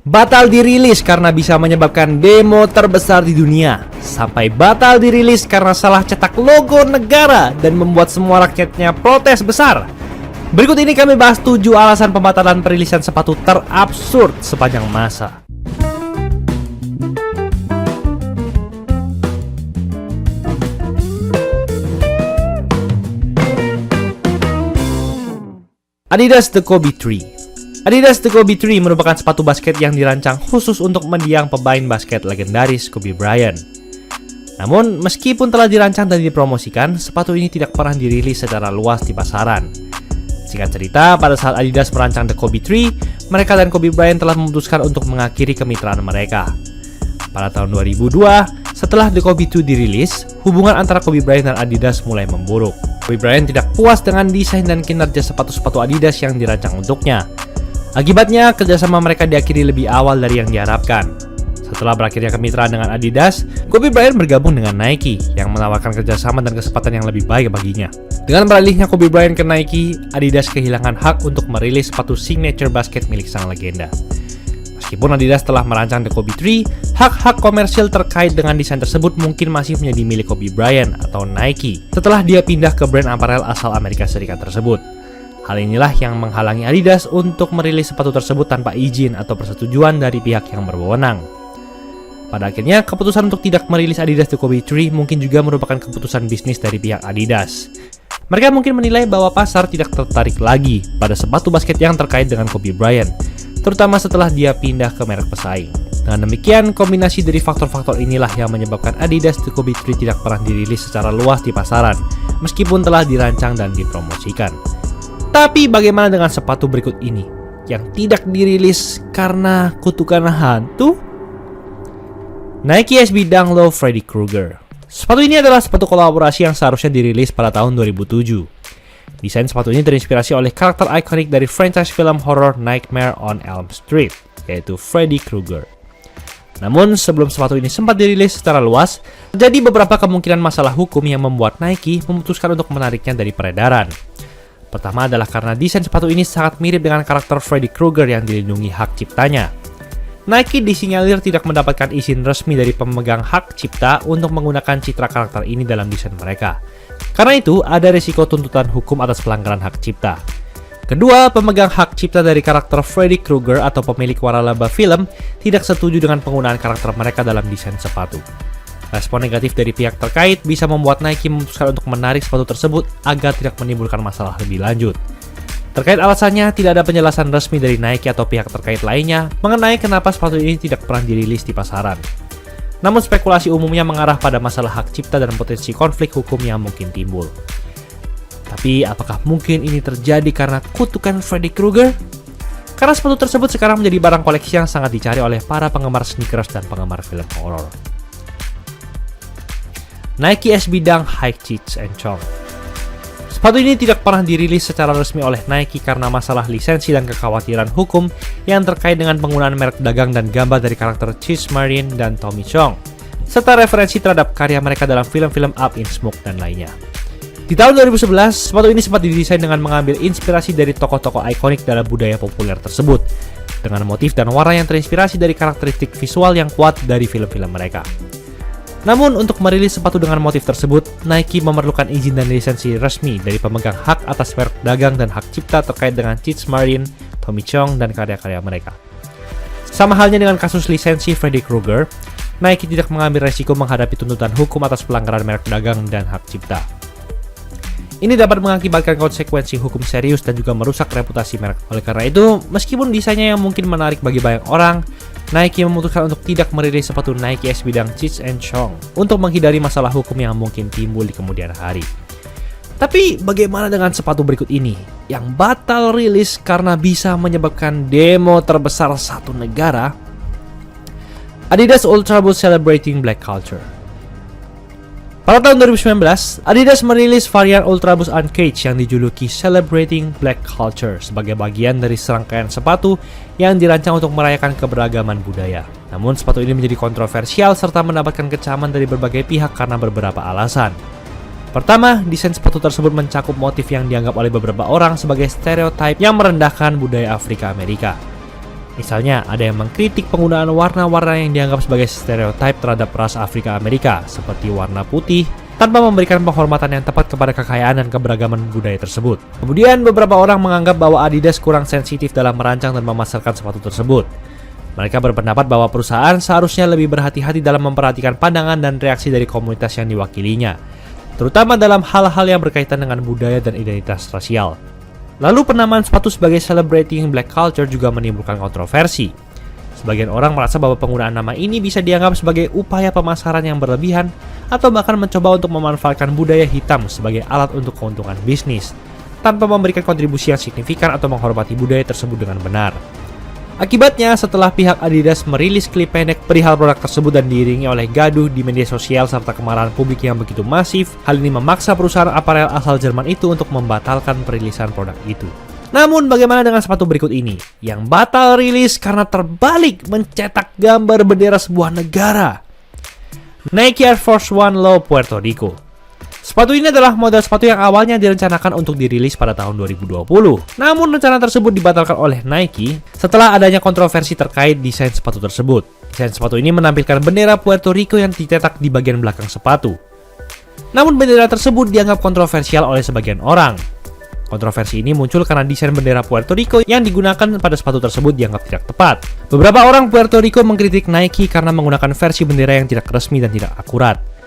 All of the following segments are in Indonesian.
Batal dirilis karena bisa menyebabkan demo terbesar di dunia. Sampai batal dirilis karena salah cetak logo negara dan membuat semua rakyatnya protes besar. Berikut ini kami bahas 7 alasan pembatalan perilisan sepatu terabsurd sepanjang masa. Adidas The Kobe 3. Adidas The Kobe 3 merupakan sepatu basket yang dirancang khusus untuk mendiang pemain basket legendaris Kobe Bryant. Namun, meskipun telah dirancang dan dipromosikan, sepatu ini tidak pernah dirilis secara luas di pasaran. Singkat cerita, pada saat Adidas merancang The Kobe 3, mereka dan Kobe Bryant telah memutuskan untuk mengakhiri kemitraan mereka. Pada tahun 2002, setelah The Kobe 2 dirilis, hubungan antara Kobe Bryant dan Adidas mulai memburuk. Kobe Bryant tidak puas dengan desain dan kinerja sepatu-sepatu Adidas yang dirancang untuknya. Akibatnya, kerjasama mereka diakhiri lebih awal dari yang diharapkan. Setelah berakhirnya kemitraan dengan Adidas, Kobe Bryant bergabung dengan Nike yang menawarkan kerjasama dan kesempatan yang lebih baik baginya. Dengan beralihnya Kobe Bryant ke Nike, Adidas kehilangan hak untuk merilis sepatu signature basket milik sang legenda. Meskipun Adidas telah merancang The Kobe 3, hak-hak komersil terkait dengan desain tersebut mungkin masih menjadi milik Kobe Bryant atau Nike setelah dia pindah ke brand aparel asal Amerika Serikat tersebut. Hal inilah yang menghalangi Adidas untuk merilis sepatu tersebut tanpa izin atau persetujuan dari pihak yang berwenang. Pada akhirnya, keputusan untuk tidak merilis Adidas The Kobe 3 mungkin juga merupakan keputusan bisnis dari pihak Adidas. Mereka mungkin menilai bahwa pasar tidak tertarik lagi pada sepatu basket yang terkait dengan Kobe Bryant, terutama setelah dia pindah ke merek pesaing. Dengan demikian, kombinasi dari faktor-faktor inilah yang menyebabkan Adidas The Kobe 3 tidak pernah dirilis secara luas di pasaran, meskipun telah dirancang dan dipromosikan. Tapi bagaimana dengan sepatu berikut ini yang tidak dirilis karena kutukan hantu? Nike SB Dunk Low Freddy Krueger. Sepatu ini adalah sepatu kolaborasi yang seharusnya dirilis pada tahun 2007. Desain sepatu ini terinspirasi oleh karakter ikonik dari franchise film horror Nightmare on Elm Street, yaitu Freddy Krueger. Namun, sebelum sepatu ini sempat dirilis secara luas, terjadi beberapa kemungkinan masalah hukum yang membuat Nike memutuskan untuk menariknya dari peredaran. Pertama adalah karena desain sepatu ini sangat mirip dengan karakter Freddy Krueger yang dilindungi hak ciptanya. Nike disinyalir tidak mendapatkan izin resmi dari pemegang hak cipta untuk menggunakan citra karakter ini dalam desain mereka. Karena itu, ada risiko tuntutan hukum atas pelanggaran hak cipta. Kedua, pemegang hak cipta dari karakter Freddy Krueger atau pemilik waralaba film tidak setuju dengan penggunaan karakter mereka dalam desain sepatu. Respon negatif dari pihak terkait bisa membuat Nike memutuskan untuk menarik sepatu tersebut agar tidak menimbulkan masalah lebih lanjut. Terkait alasannya, tidak ada penjelasan resmi dari Nike atau pihak terkait lainnya mengenai kenapa sepatu ini tidak pernah dirilis di pasaran. Namun spekulasi umumnya mengarah pada masalah hak cipta dan potensi konflik hukum yang mungkin timbul. Tapi apakah mungkin ini terjadi karena kutukan Freddy Krueger? Karena sepatu tersebut sekarang menjadi barang koleksi yang sangat dicari oleh para penggemar sneakers dan penggemar film horor. Nike SB Dunk High Cheats and Chong. Sepatu ini tidak pernah dirilis secara resmi oleh Nike karena masalah lisensi dan kekhawatiran hukum yang terkait dengan penggunaan merek dagang dan gambar dari karakter Cheech Marin dan Tommy Chong, serta referensi terhadap karya mereka dalam film-film Up in Smoke dan lainnya. Di tahun 2011, sepatu ini sempat didesain dengan mengambil inspirasi dari tokoh-tokoh ikonik dalam budaya populer tersebut, dengan motif dan warna yang terinspirasi dari karakteristik visual yang kuat dari film-film mereka. Namun, untuk merilis sepatu dengan motif tersebut, Nike memerlukan izin dan lisensi resmi dari pemegang hak atas merek dagang dan hak cipta terkait dengan Cheech Marin, Tommy Chong, dan karya-karya mereka. Sama halnya dengan kasus lisensi Freddy Krueger, Nike tidak mengambil resiko menghadapi tuntutan hukum atas pelanggaran merek dagang dan hak cipta. Ini dapat mengakibatkan konsekuensi hukum serius dan juga merusak reputasi merek. Oleh karena itu, meskipun desainnya yang mungkin menarik bagi banyak orang, Nike memutuskan untuk tidak merilis sepatu Nike SB Dunk Cheech and Chong untuk menghindari masalah hukum yang mungkin timbul di kemudian hari. Tapi bagaimana dengan sepatu berikut ini yang batal rilis karena bisa menyebabkan demo terbesar satu negara? Adidas Ultra Boost Celebrating Black Culture. Pada tahun 2019, Adidas merilis varian Ultra Boost Uncaged yang dijuluki Celebrating Black Culture sebagai bagian dari serangkaian sepatu yang dirancang untuk merayakan keberagaman budaya. Namun sepatu ini menjadi kontroversial serta mendapatkan kecaman dari berbagai pihak karena beberapa alasan. Pertama, desain sepatu tersebut mencakup motif yang dianggap oleh beberapa orang sebagai stereotip yang merendahkan budaya Afrika Amerika. Misalnya, ada yang mengkritik penggunaan warna-warna yang dianggap sebagai stereotip terhadap ras Afrika Amerika, seperti warna putih, tanpa memberikan penghormatan yang tepat kepada kekayaan dan keberagaman budaya tersebut. Kemudian, beberapa orang menganggap bahwa Adidas kurang sensitif dalam merancang dan memasarkan sepatu tersebut. Mereka berpendapat bahwa perusahaan seharusnya lebih berhati-hati dalam memperhatikan pandangan dan reaksi dari komunitas yang diwakilinya, terutama dalam hal-hal yang berkaitan dengan budaya dan identitas rasial. Lalu penamaan sepatu sebagai celebrating black culture juga menimbulkan kontroversi. Sebagian orang merasa bahwa penggunaan nama ini bisa dianggap sebagai upaya pemasaran yang berlebihan atau bahkan mencoba untuk memanfaatkan budaya hitam sebagai alat untuk keuntungan bisnis, tanpa memberikan kontribusi yang signifikan atau menghormati budaya tersebut dengan benar. Akibatnya, setelah pihak Adidas merilis klip pendek perihal produk tersebut dan diiringi oleh gaduh di media sosial serta kemarahan publik yang begitu masif, hal ini memaksa perusahaan aparel asal Jerman itu untuk membatalkan perilisan produk itu. Namun, bagaimana dengan sepatu berikut ini, yang batal rilis karena terbalik mencetak gambar bendera sebuah negara? Nike Air Force One Low Puerto Rico. Sepatu ini adalah model sepatu yang awalnya direncanakan untuk dirilis pada tahun 2020. Namun rencana tersebut dibatalkan oleh Nike setelah adanya kontroversi terkait desain sepatu tersebut. Desain sepatu ini menampilkan bendera Puerto Rico yang dicetak di bagian belakang sepatu. Namun bendera tersebut dianggap kontroversial oleh sebagian orang. Kontroversi ini muncul karena desain bendera Puerto Rico yang digunakan pada sepatu tersebut dianggap tidak tepat. Beberapa orang Puerto Rico mengkritik Nike karena menggunakan versi bendera yang tidak resmi dan tidak akurat.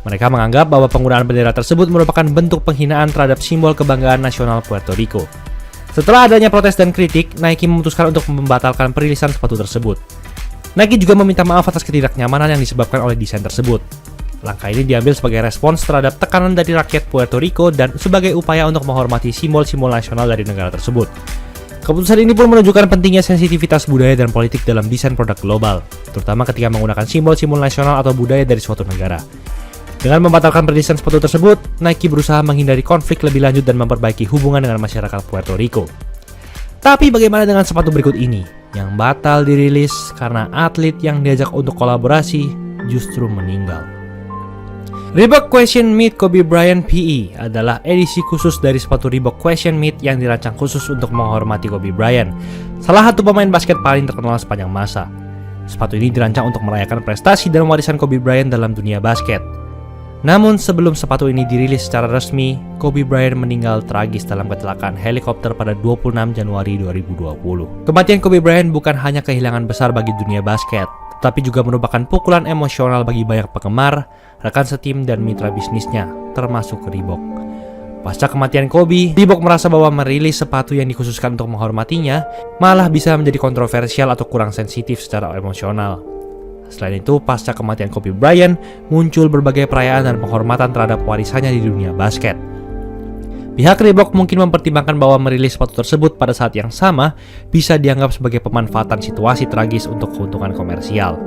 Mereka menganggap bahwa penggunaan bendera tersebut merupakan bentuk penghinaan terhadap simbol kebanggaan nasional Puerto Rico. Setelah adanya protes dan kritik, Nike memutuskan untuk membatalkan perilisan sepatu tersebut. Nike juga meminta maaf atas ketidaknyamanan yang disebabkan oleh desain tersebut. Langkah ini diambil sebagai respons terhadap tekanan dari rakyat Puerto Rico dan sebagai upaya untuk menghormati simbol-simbol nasional dari negara tersebut. Keputusan ini pun menunjukkan pentingnya sensitivitas budaya dan politik dalam desain produk global, terutama ketika menggunakan simbol-simbol nasional atau budaya dari suatu negara. Dengan membatalkan perilisan sepatu tersebut, Nike berusaha menghindari konflik lebih lanjut dan memperbaiki hubungan dengan masyarakat Puerto Rico. Tapi bagaimana dengan sepatu berikut ini, yang batal dirilis karena atlet yang diajak untuk kolaborasi justru meninggal? Reebok Question Meet Kobe Bryant PE adalah edisi khusus dari sepatu Reebok Question Meet yang dirancang khusus untuk menghormati Kobe Bryant, salah satu pemain basket paling terkenal sepanjang masa. Sepatu ini dirancang untuk merayakan prestasi dan warisan Kobe Bryant dalam dunia basket. Namun sebelum sepatu ini dirilis secara resmi, Kobe Bryant meninggal tragis dalam kecelakaan helikopter pada 26 Januari 2020. Kematian Kobe Bryant bukan hanya kehilangan besar bagi dunia basket, tetapi juga merupakan pukulan emosional bagi banyak penggemar, rekan setim, dan mitra bisnisnya, termasuk Reebok. Pasca kematian Kobe, Reebok merasa bahwa merilis sepatu yang dikhususkan untuk menghormatinya malah bisa menjadi kontroversial atau kurang sensitif secara emosional. Selain itu, pasca kematian Kobe Bryant, muncul berbagai perayaan dan penghormatan terhadap warisannya di dunia basket. Pihak Reebok mungkin mempertimbangkan bahwa merilis sepatu tersebut pada saat yang sama bisa dianggap sebagai pemanfaatan situasi tragis untuk keuntungan komersial.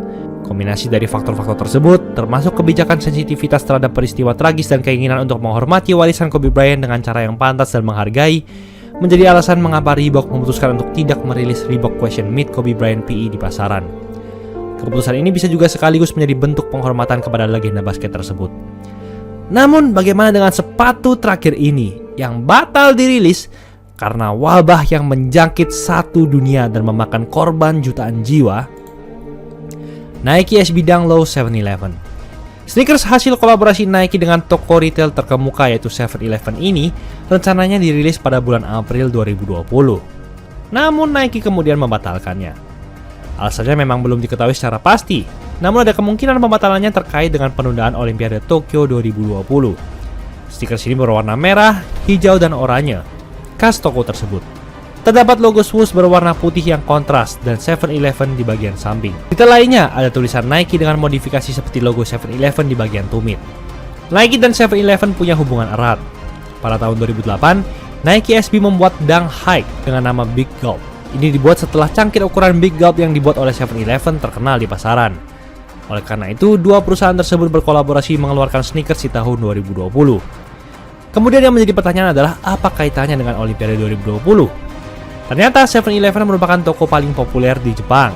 Kombinasi dari faktor-faktor tersebut, termasuk kebijakan sensitivitas terhadap peristiwa tragis dan keinginan untuk menghormati warisan Kobe Bryant dengan cara yang pantas dan menghargai, menjadi alasan mengapa Reebok memutuskan untuk tidak merilis Reebok Question Meet Kobe Bryant PE di pasaran. Keputusan ini bisa juga sekaligus menjadi bentuk penghormatan kepada legenda basket tersebut. Namun, bagaimana dengan sepatu terakhir ini yang batal dirilis karena wabah yang menjangkit satu dunia dan memakan korban jutaan jiwa? Nike SB Dunk Low 711. Sneakers hasil kolaborasi Nike dengan toko retail terkemuka yaitu 7-Eleven ini rencananya dirilis pada bulan April 2020. Namun Nike kemudian membatalkannya. Alasannya memang belum diketahui secara pasti, namun ada kemungkinan pembatalannya terkait dengan penundaan Olimpiade Tokyo 2020. Sneakers ini berwarna merah, hijau, dan oranye, khas toko tersebut. Terdapat logo swoosh berwarna putih yang kontras dan 7-Eleven di bagian samping. Detail lainnya ada tulisan Nike dengan modifikasi seperti logo 7-Eleven di bagian tumit. Nike dan 7-Eleven punya hubungan erat. Pada tahun 2008, Nike SB membuat Dunk Hike dengan nama Big Gulp. Ini dibuat setelah cangkir ukuran Big Gulp yang dibuat oleh 7-Eleven terkenal di pasaran. Oleh karena itu, dua perusahaan tersebut berkolaborasi mengeluarkan sneakers di tahun 2020. Kemudian yang menjadi pertanyaan adalah apa kaitannya dengan Olimpiade 2020? Ternyata 7-Eleven merupakan toko paling populer di Jepang.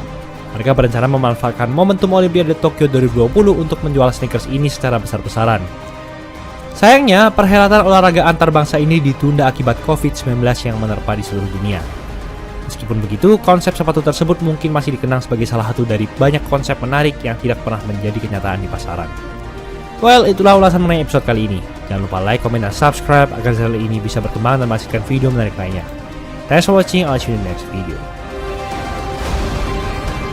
Mereka berencana memanfaatkan momentum Olimpiade Tokyo 2020 untuk menjual sneakers ini secara besar-besaran. Sayangnya, perhelatan olahraga antar bangsa ini ditunda akibat COVID-19 yang menerpa di seluruh dunia. Meskipun begitu, konsep sepatu tersebut mungkin masih dikenang sebagai salah satu dari banyak konsep menarik yang tidak pernah menjadi kenyataan di pasaran. Well, itulah ulasan mengenai episode kali ini. Jangan lupa like, comment, dan subscribe agar channel ini bisa berkembang dan menghasilkan video menarik lainnya. Thanks for watching, I'll see you in the next video.